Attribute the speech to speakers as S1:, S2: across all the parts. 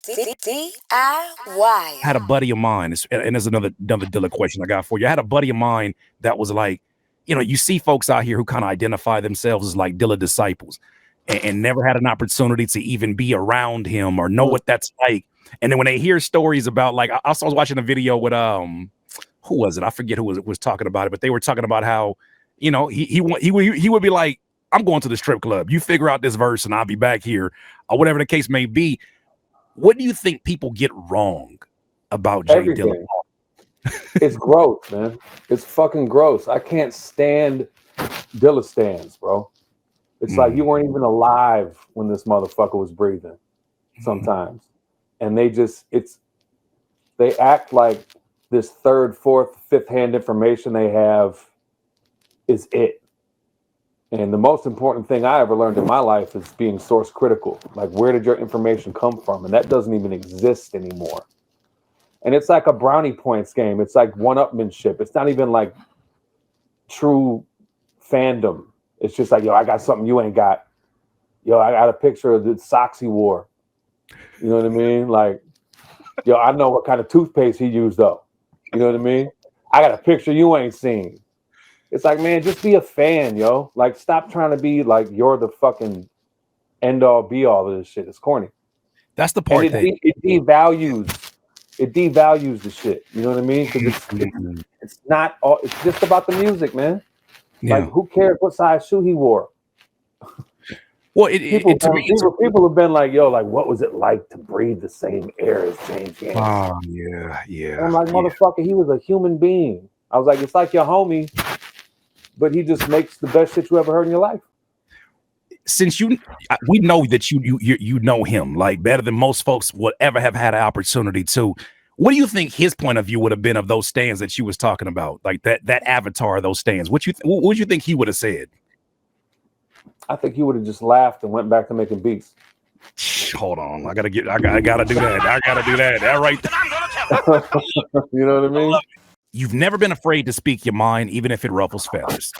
S1: DIY.
S2: Had a buddy of mine, and there's another Dilla question I got for you. I had a buddy of mine that was like, you see folks out here who kind of identify themselves as like Dilla disciples and never had an opportunity to even be around him or know what that's like. And then when they hear stories about, like, I was watching a video with who was it? I forget who was talking about it, but they were talking about how, he would be like, I'm going to the strip club. You figure out this verse and I'll be back here, or whatever the case may be. What do you think people get wrong about J Dilla?
S3: It's gross, man. It's fucking gross. I can't stand Dilla stands, bro. It's like you weren't even alive when this motherfucker was breathing sometimes. And they act like this third, fourth, fifth hand information they have is it. And the most important thing I ever learned in my life is being source critical. Like, where did your information come from? And that doesn't even exist anymore. And it's like a brownie points game. It's like one-upmanship. It's not even like true fandom. It's just like, yo, I got something you ain't got. Yo, I got a picture of the socks he wore. You know what I mean? Like, yo, I know what kind of toothpaste he used, though. You know what I mean? I got a picture you ain't seen. It's like, man, just be a fan, yo. Like, stop trying to be like you're the fucking end-all, be-all of this shit. It's corny.
S2: That's the part
S3: that it devalues the shit. You know what I mean? Because it's not all. It's just about the music, man. Yeah. Like, who cares what size shoe he wore?
S2: Well,
S3: people have been like, yo, like, what was it like to breathe the same air as James James?
S2: Oh, yeah.
S3: And I'm like, motherfucker, he was a human being. I was like, it's like your homie, but he just makes the best shit you ever heard in your life.
S2: Since we know that you know him like better than most folks would ever have had an opportunity to. What do you think his point of view would have been of those stands that you was talking about, like that avatar of those stands? What would you think he would have said?
S3: I think he would have just laughed and went back to making beats.
S2: Hold on, I gotta do that. I gotta do that. That right there.
S3: You know what I mean?
S2: You've never been afraid to speak your mind, even if it ruffles feathers.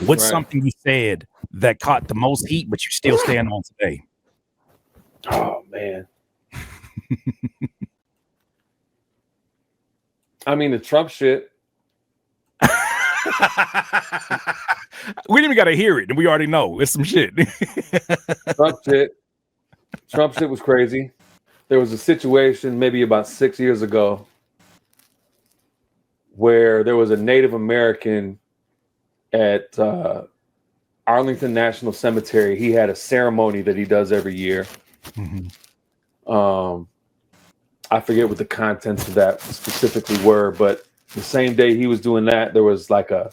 S2: What's something you said that caught the most heat, but you still stand on today?
S3: Oh, man. I mean, the Trump shit.
S2: We didn't even got to hear it, and we already know it's some shit.
S3: Trump shit was crazy. There was a situation maybe about 6 years ago where there was a Native American at Arlington National Cemetery. He had a ceremony that he does every year. I forget what the contents of that specifically were, but the same day he was doing that, there was like a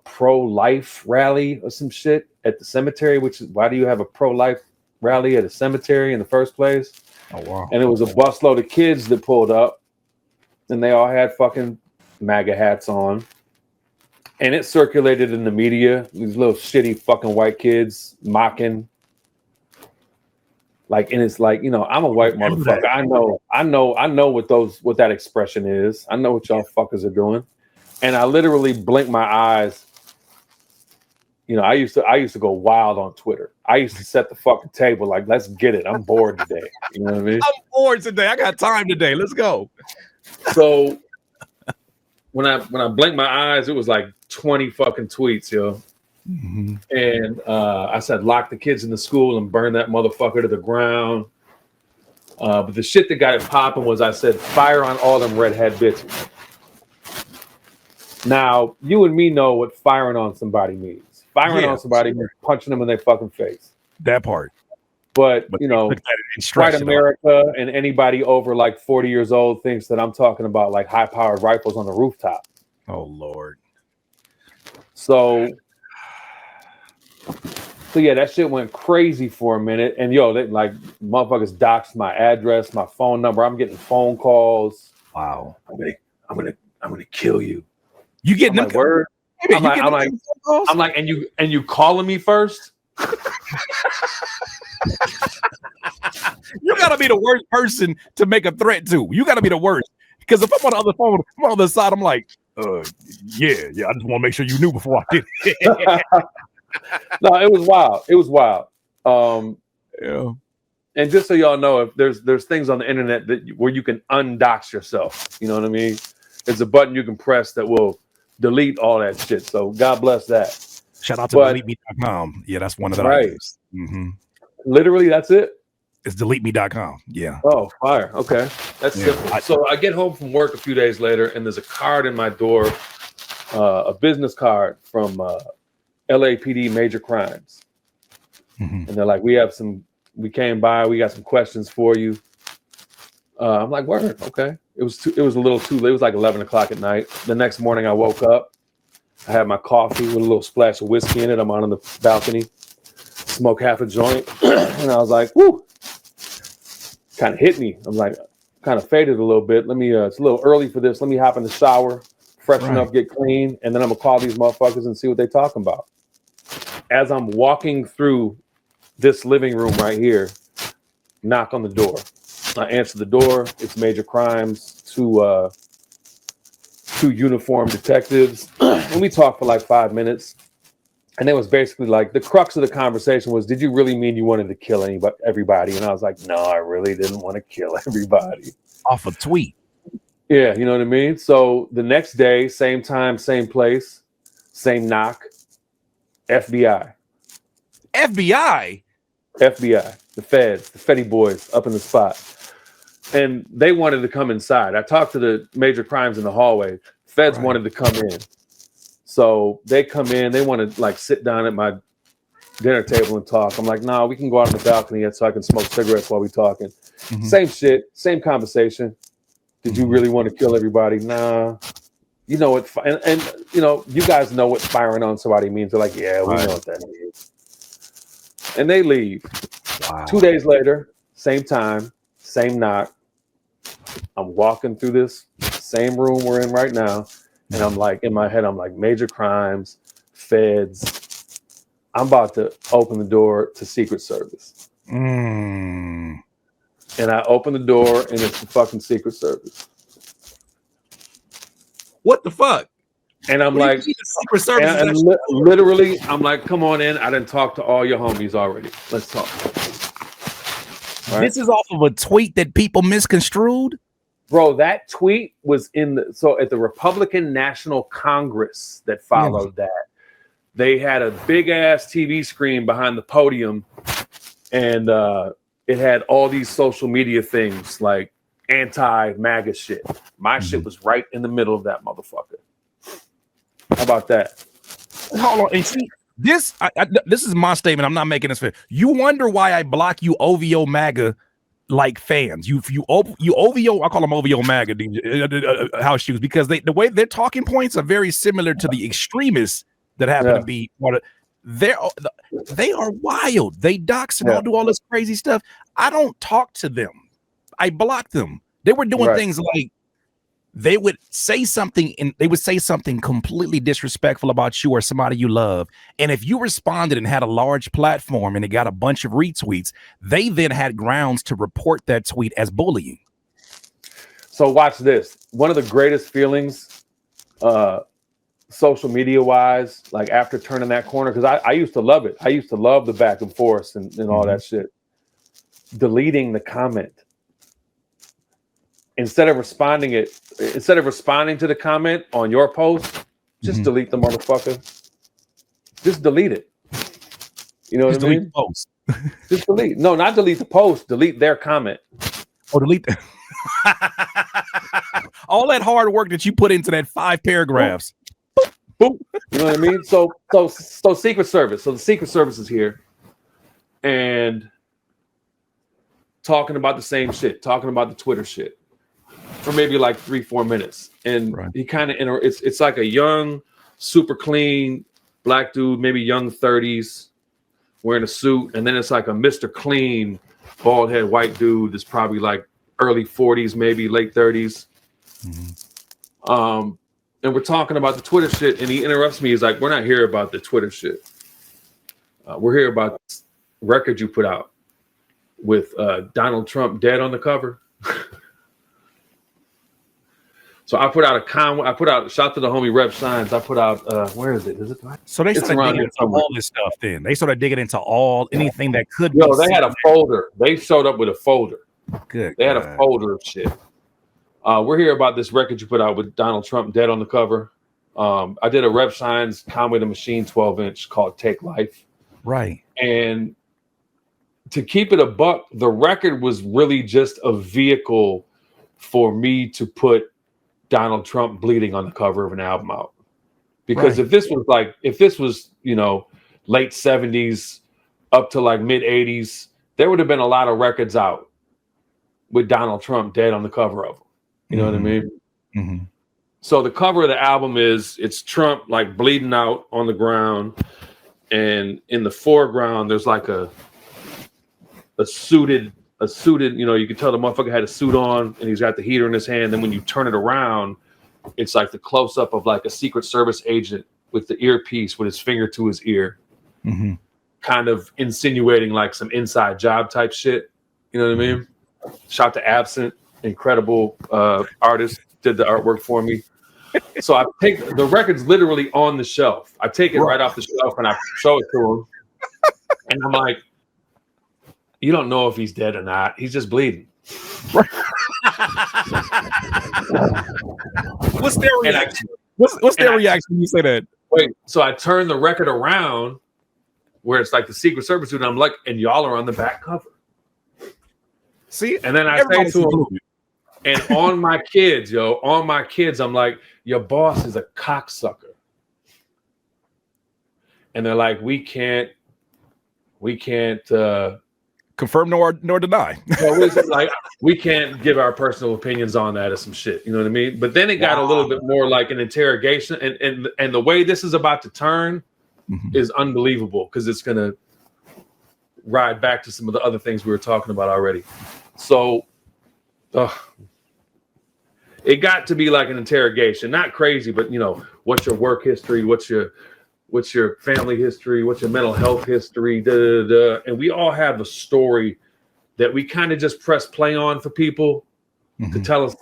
S3: pro-life rally or some shit at the cemetery, which is, why do you have a pro-life rally at a cemetery in the first place?
S2: Oh, wow.
S3: And it was a busload of kids that pulled up, and they all had fucking MAGA hats on. And it circulated in the media, these little shitty fucking white kids mocking. Like, and it's like, I'm a white motherfucker. I know what that expression is. I know what y'all fuckers are doing. And I literally blinked my eyes. I used to go wild on Twitter. I used to set the fucking table like, let's get it. I'm bored today. You know what I mean?
S2: I'm bored today. I got time today. Let's go.
S3: So when I blinked my eyes, it was like 20 fucking tweets, yo. And I said, lock the kids in the school and burn that motherfucker to the ground. But the shit that got it popping was, I said, fire on all them redhead bitches. Now, you and me know what firing on somebody means. Firing on somebody means punching them in their fucking face.
S2: That part.
S3: But white America and anybody over like 40 years old thinks that I'm talking about like high-powered rifles on the rooftop.
S2: Oh, Lord.
S3: So yeah, that shit went crazy for a minute. And they like motherfuckers doxed my address, my phone number. I'm getting phone calls.
S2: Wow.
S3: I'm gonna kill you.
S2: You getting them
S3: word? I'm like, and you calling me first?
S2: You gotta be the worst person to make a threat to. You gotta be the worst. Because if I'm on the other phone, I'm on the other side, I'm like, yeah, I just want to make sure you knew before I did it.
S3: No, it was wild. Yeah. And just so y'all know, if there's things on the internet where you can undox yourself. You know what I mean? It's a button you can press that will delete all that shit. So God bless that.
S2: Shout out to deleteme.com. Yeah, that's one of that I use.
S3: Literally, that's it.
S2: It's deleteme.com. Yeah.
S3: Oh, fire. Okay. That's simple. So I get home from work a few days later, and there's a card in my door, a business card from LAPD Major Crimes. And they're like, we came by, we got some questions for you. I'm like, word, okay. It was a little too late. It was like 11 o'clock at night. The next morning I woke up. I had my coffee with a little splash of whiskey in it. I'm on the balcony, smoke half a joint. And I was like, whoo. Kind of hit me. I'm like, kind of faded a little bit. Let me, it's a little early for this. Let me hop in the shower, freshen up, get clean. And then I'm going to call these motherfuckers and see what they're talking about. As I'm walking through this living room right here, knock on the door. I answer the door. It's Major Crimes, two uniformed detectives. And we talked for like 5 minutes. And it was basically like the crux of the conversation was, did you really mean you wanted to kill everybody? And I was like, no, I really didn't want to kill everybody.
S2: Off a tweet.
S3: Yeah, you know what I mean? So the next day, same time, same place, same knock. FBI.
S2: FBI?
S3: FBI, the feds, the Fetty boys up in the spot. And they wanted to come inside. I talked to the Major Crimes in the hallway. Feds wanted to come in. So they come in, they want to like sit down at my dinner table and talk. I'm like, nah, we can go out on the balcony so I can smoke cigarettes while we're talking. Same shit, same conversation. Did you really want to kill everybody? Nah. You know what, and you know, you guys know what firing on somebody means. They're like, yeah, we know what that means. And they leave. Wow. 2 days later, same time, same knock. I'm walking through this same room we're in right now. And I'm like, in my head, I'm like, Major Crimes, feds. I'm about to open the door to Secret Service. And I open the door and it's the fucking Secret Service.
S2: What the fuck?
S3: And I'm like,
S2: Secret Service
S3: and literally, I'm like, come on in. I done talked to all your homies already. Let's talk.
S2: Right? This is off of a tweet that people misconstrued?
S3: Bro, that tweet was at the Republican National Congress that followed that. They had a big ass TV screen behind the podium, and it had all these social media things like anti-MAGA shit. My shit was right in the middle of that motherfucker. How about that?
S2: Hold on, and see, this is my statement. I'm not making this fair. You wonder why I block you OVO MAGA like fans. You OVO, I call them OVO MAGA house shoes, because the way their talking points are very similar to the extremists that happen to be they are wild. They dox and all do all this crazy stuff. I don't talk to them. I block them. They were doing things like they would say something and they would say something completely disrespectful about you or somebody you love. And if you responded and had a large platform and it got a bunch of retweets, they then had grounds to report that tweet as bullying.
S3: So watch this. One of the greatest feelings, social media wise, like after turning that corner, because I used to love it. I used to love the back and forth and all that shit. Deleting the comment. Instead of responding to the comment on your post, just delete the motherfucker. Just delete it. You know what I mean?
S2: The post.
S3: Just delete. No, not delete the post. Delete their comment.
S2: Oh, delete them. All that hard work that you put into that 5 paragraphs.
S3: Boop. Boop. You know what I mean? So Secret Service. So the Secret Service is here and talking about the same shit, talking about the Twitter shit. For maybe like 3-4 minutes, and he kind of it's like a young, super clean black dude, maybe young 30s, wearing a suit, and then it's like a Mr. Clean, bald head white dude that's probably like early 40s, maybe late 30s. And we're talking about the Twitter shit, and he interrupts me. He's like, "We're not here about the Twitter shit. We're here about this record you put out with Donald Trump dead on the cover." So I put out a shout to the homie Rep Shines. I put out where is it? Is it?
S2: So they started digging into all this stuff. Then they started digging into anything that could.
S3: Yo, they had a folder. They showed up with a folder.
S2: Good.
S3: They had a folder of shit. We're here about this record you put out with Donald Trump dead on the cover. I did a Rep Shines Conway the Machine 12-inch called Take Life.
S2: Right.
S3: And to keep it a buck, the record was really just a vehicle for me to put Donald Trump bleeding on the cover of an album out. Because if this was, late 70s up to like mid 80s, there would have been a lot of records out with Donald Trump dead on the cover of them. You know what I mean?
S2: Mm-hmm.
S3: So the cover of the album it's Trump like bleeding out on the ground, and in the foreground there's like a suited, you can tell the motherfucker had a suit on and he's got the heater in his hand. Then when you turn it around, it's like the close up of like a Secret Service agent with the earpiece with his finger to his ear, kind of insinuating like some inside job type shit. You know what I mean? Shout to Absent, incredible artist, did the artwork for me. So I take the record's literally on the shelf. I take it right off the shelf and I show it to him, and I'm like, "You don't know if he's dead or not. He's just bleeding."
S2: What's their reaction? What's their reaction when you say that?
S3: Wait, so I turn the record around where it's like the Secret Service suit, and I'm like, and y'all are on the back cover.
S2: See,
S3: and then I say to him, and on my kids, I'm like, your boss is a cocksucker. And they're like, we can't
S2: confirm nor deny.
S3: Like, we can't give our personal opinions on that or some shit. You know what I mean? But then it got a little bit more like an interrogation, and the way this is about to turn is unbelievable, because it's gonna ride back to some of the other things we were talking about already. So it got to be like an interrogation, not crazy, but what's your work history? What's your family history? What's your mental health history? And we all have a story that we kind of just press play on for people to tell us,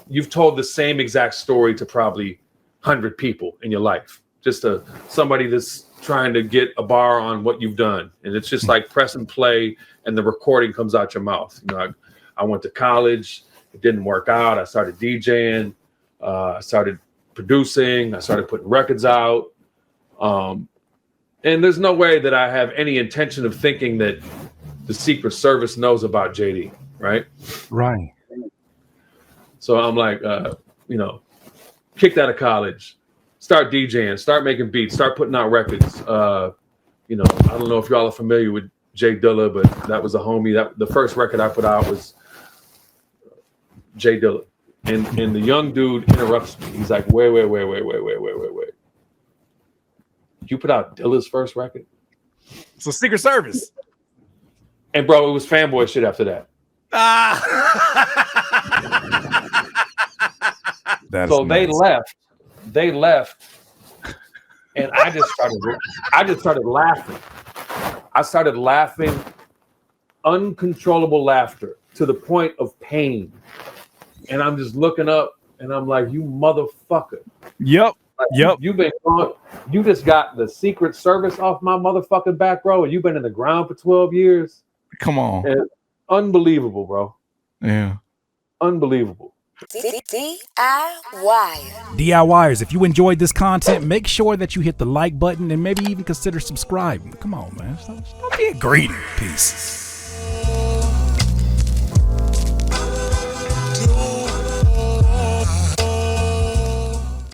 S3: you've told the same exact story to probably 100 people in your life, just somebody that's trying to get a bar on what you've done. And it's just like press and play, and the recording comes out your mouth. I went to college. It didn't work out. I started DJing. I started producing. I started putting records out. And there's no way that I have any intention of thinking that the Secret Service knows about JD, right?
S2: Right.
S3: So I'm like, kicked out of college, start DJing, start making beats, start putting out records. I don't know if y'all are familiar with J Dilla, but that was a homie. That the first record I put out was J Dilla. And the young dude interrupts me. He's like, wait. You put out Dilla's first record?
S2: So Secret Service.
S3: And bro, it was fanboy shit after that. So they left. And I just started laughing. I started laughing, uncontrollable laughter to the point of pain. And I'm just looking up and I'm like, you motherfucker.
S2: Yep.
S3: You've been gone. You just got the Secret Service off my motherfucking back row, and you've been in the ground for 12 years.
S2: Come on.
S3: And unbelievable, bro.
S2: Yeah.
S1: Unbelievable.
S2: DIYers, if you enjoyed this content, make sure that you hit the like button and maybe even consider subscribing. Come on, man. Stop being greedy. Peace.